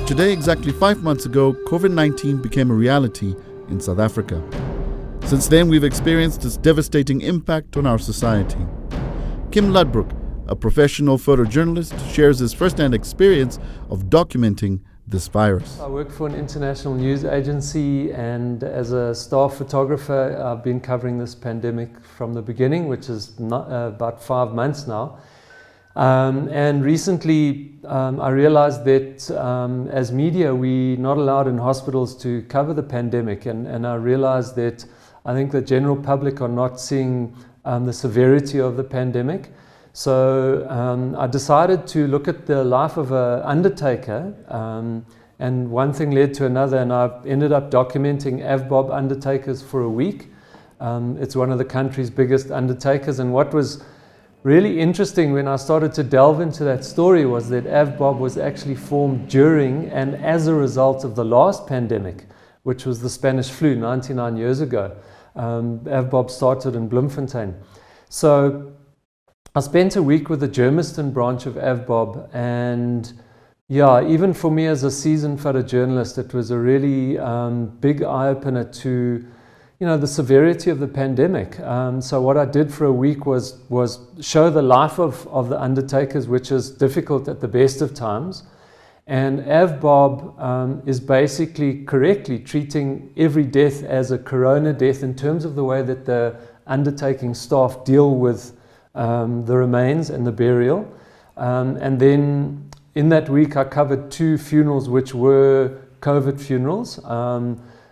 Today, exactly 5 months ago, COVID-19 became a reality in South Africa. Since then, we've experienced its devastating impact on our society. Kim Ludbrook, a professional photojournalist, shares his first-hand experience of documenting this virus. I work for an international news agency, and as a staff photographer, I've been covering this pandemic from the beginning, which is about 5 months now. And recently I realized that as media, we're not allowed in hospitals to cover the pandemic, and I realized that I think the general public are not seeing the severity of the pandemic. So I decided to look at the life of an undertaker, and one thing led to another, and I ended up documenting AVBOB undertakers for a week. It's one of the country's biggest undertakers, and what was really interesting when I started to delve into that story was that AVBOB was actually formed during and as a result of the last pandemic, which was the Spanish flu 99 years ago. AVBOB started in Bloemfontein. So I spent a week with the Germiston branch of AVBOB, and yeah, even for me as a seasoned photojournalist, it was a really big eye-opener to the severity of the pandemic. So what I did for a week was show the life of the undertakers, which is difficult at the best of times. And AVBOB is basically correctly treating every death as a corona death in terms of the way that the undertaking staff deal with the remains and the burial. And then in that week I covered 2 funerals which were COVID funerals.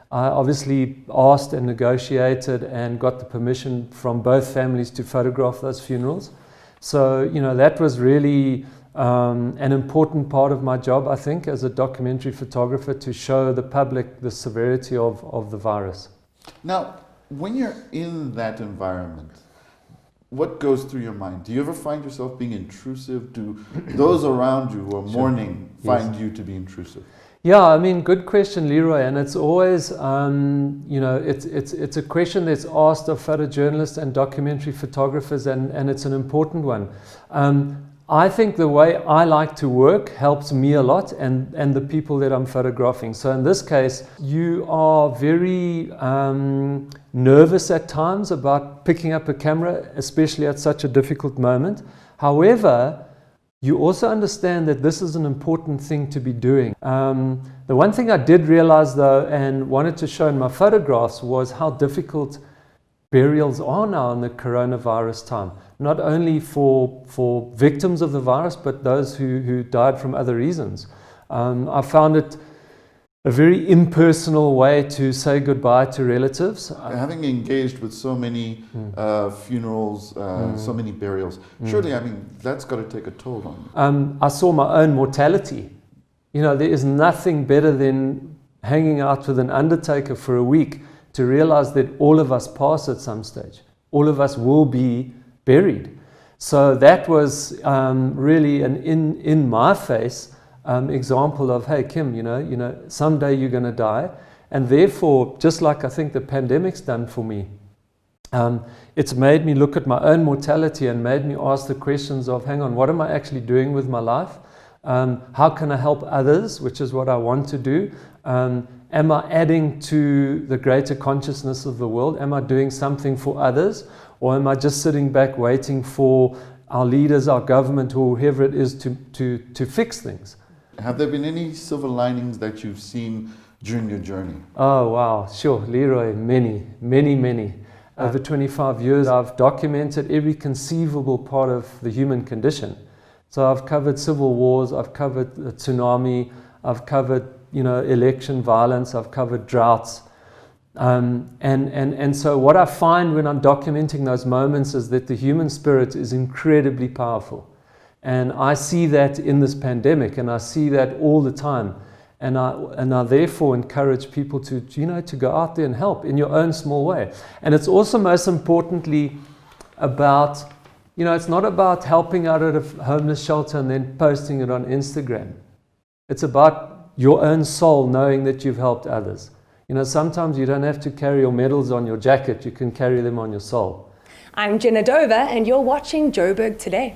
I obviously asked and negotiated and got the permission from both families to photograph those funerals. So, that was really an important part of my job, I think, as a documentary photographer, to show the public the severity of the virus. Now, when you're in that environment, what goes through your mind? Do you ever find yourself being intrusive? Do those around you who are mourning find you to be intrusive? Yeah, good question, Leroy, and it's always, it's a question that's asked of photojournalists and documentary photographers, and it's an important one. I think the way I like to work helps me a lot and the people that I'm photographing. So in this case, you are very nervous at times about picking up a camera, especially at such a difficult moment. However, you also understand that this is an important thing to be doing. The one thing I did realize though, and wanted to show in my photographs, was how difficult burials are now in the coronavirus time. Not only for victims of the virus, but those who died from other reasons. I found it a very impersonal way to say goodbye to relatives. Having engaged with so many funerals, so many burials, surely, that's got to take a toll on you. I saw my own mortality. There is nothing better than hanging out with an undertaker for a week to realize that all of us pass at some stage. All of us will be buried. So that was really an in my face example of, hey Kim, someday you're going to die, and therefore, just like I think the pandemic's done for me, it's made me look at my own mortality and made me ask the questions of, hang on, what am I actually doing with my life? How can I help others, which is what I want to do? Am I adding to the greater consciousness of the world? Am I doing something for others? Or am I just sitting back waiting for our leaders, our government, or whoever it is to fix things? Have there been any silver linings that you've seen during your journey? Oh, wow. Sure, Leroy, many. Over 25 years, I've documented every conceivable part of the human condition. So I've covered civil wars, I've covered the tsunami, I've covered, election violence, I've covered droughts. And so what I find when I'm documenting those moments is that the human spirit is incredibly powerful. And I see that in this pandemic, and I see that all the time. And I therefore encourage people to go out there and help in your own small way. And it's also most importantly about, it's not about helping out at a homeless shelter and then posting it on Instagram. It's about your own soul knowing that you've helped others. Sometimes you don't have to carry your medals on your jacket, you can carry them on your soul. I'm Jenna Dover, and you're watching Joburg Today.